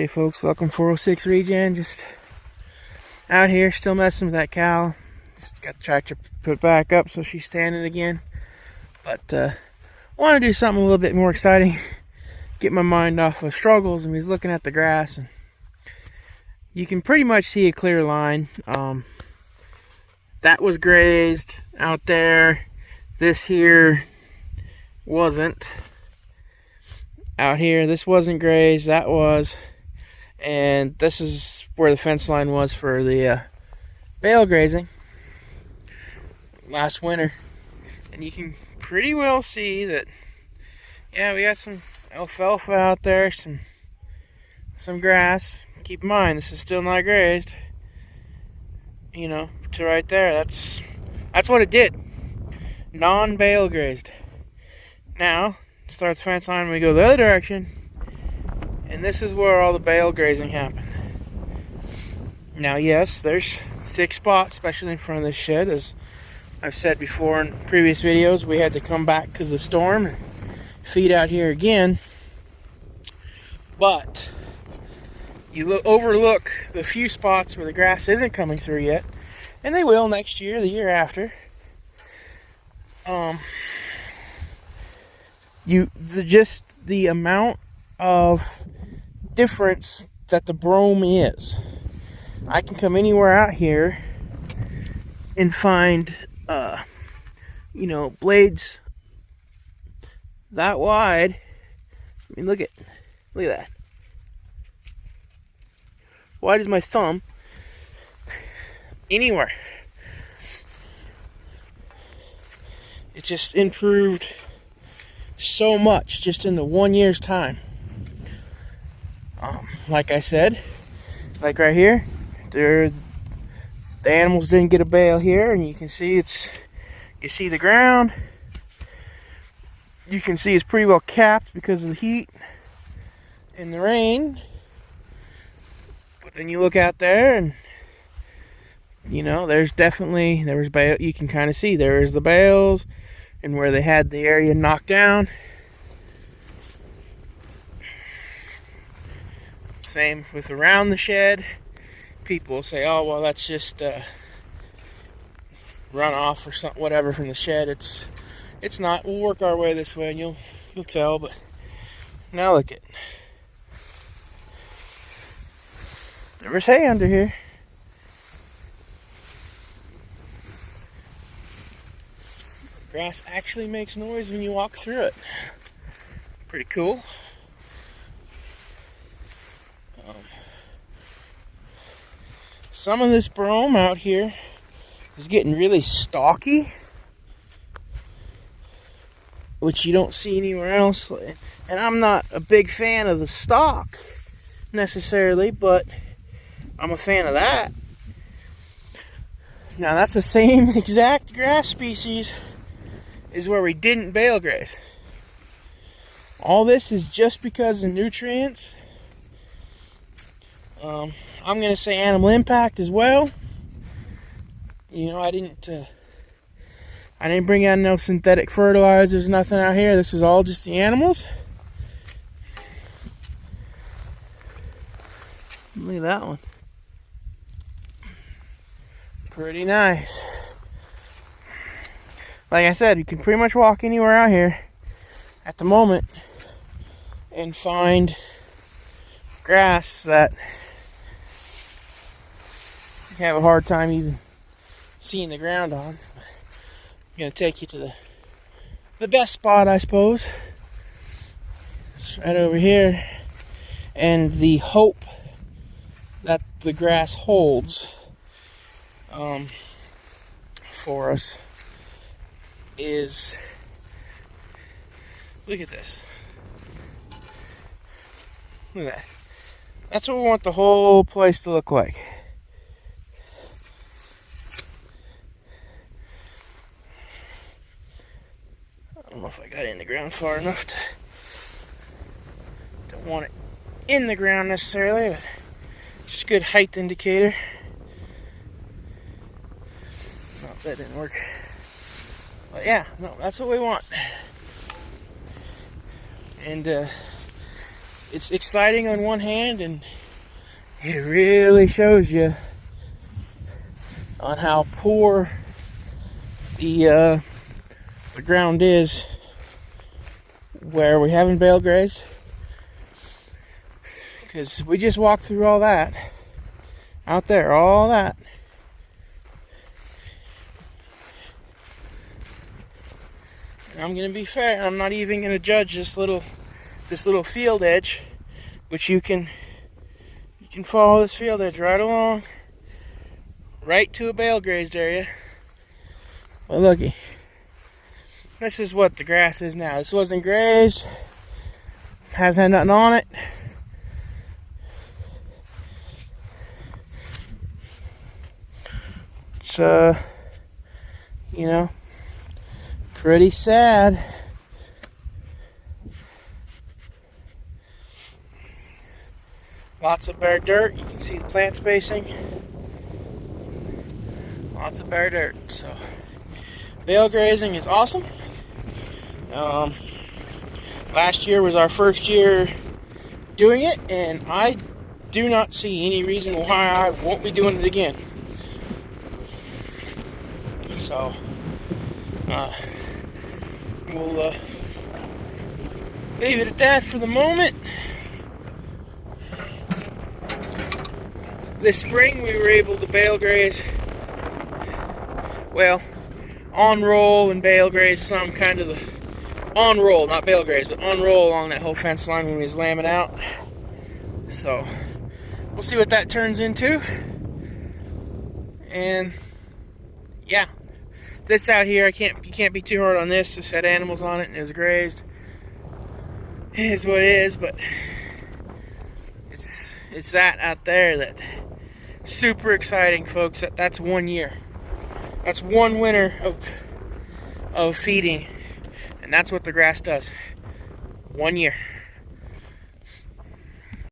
Hey folks, welcome 406 Regen. Just out here still messing with that cow. Just got the tractor put back up so she's standing again. But want to do something a little bit more exciting. Get my mind off of struggles. And he's looking at the grass and you can pretty much see a clear line. That was grazed out there. This here wasn't. Out here, this wasn't grazed, that was. And this is where the fence line was for the bale grazing last winter. And you can pretty well see that, yeah, we got some alfalfa out there, some grass. Keep in mind, this is still not grazed. You know, to right there, that's what it did. Non-bale grazed. Now, starts fence line, we go the other direction. And this is where all the bale grazing happened. Now, yes, there's thick spots, especially in front of this shed. As I've said before in previous videos, we had to come back because of the storm and feed out here again. But you overlook the few spots where the grass isn't coming through yet, and they will next year, the year after. Just the amount of difference that the brome is. I can come anywhere out here and find blades that wide. I mean, look at that. Wide as my thumb. Anywhere. It just improved so much just in the 1 year's time. Like I said, like right here, the animals didn't get a bale here, and you can see you see the ground. You can see it's pretty well capped because of the heat and the rain. But then you look out there and there was bale. You can kind of see there is the bales and where they had the area knocked down. Same with around the shed. People will say, oh, well, that's just runoff or something, whatever, from the shed. It's not. We'll work our way this way and you'll tell. But now look at, there was hay under here. Grass actually makes noise when you walk through it. Pretty cool. Some of this brome out here is getting really stalky, which you don't see anywhere else. And I'm not a big fan of the stalk necessarily, but I'm a fan of that. Now that's the same exact grass species is where we didn't bale graze. All this is just because of nutrients. I'm going to say animal impact as well. I didn't bring out no synthetic fertilizers, nothing out here. This is all just the animals. Look at that one. Pretty nice. Like I said, you can pretty much walk anywhere out here at the moment and find grass that you have a hard time even seeing the ground on. I'm going to take you to the best spot, I suppose. It's right over here. And the hope that the grass holds for us is, look at this. Look at that. That's what we want the whole place to look like. I don't know if I got it in the ground far enough don't want it in the ground necessarily, but just a good height indicator. No, that didn't work. But yeah, no, that's what we want. And it's exciting on one hand, and it really shows you on how poor the ground is where we haven't bale grazed, because we just walked through all that out there, all that. And I'm gonna be fair, I'm not even gonna judge this little field edge, which you can follow this field edge right along, right to a bale grazed area. Well, looky, this is what the grass is now. This wasn't grazed, hasn't had nothing on it. It's you know, pretty sad. Lots of bare dirt. You can see the plant spacing. Lots of bare dirt. So bale grazing is awesome. Last year was our first year doing it, and I do not see any reason why I won't be doing it again. So we'll leave it at that for the moment. This spring we were able to bale graze, well, on roll and bale graze some, kind of the on roll, not bale graze, but on roll along that whole fence line when we was lambing out. So we'll see what that turns into. And yeah, this out here, you can't be too hard on this. Just had animals on it and it was grazed. It is what it is, but it's that out there that super exciting, folks. That's 1 year. That's 1 winter of feeding, and that's what the grass does. 1 year.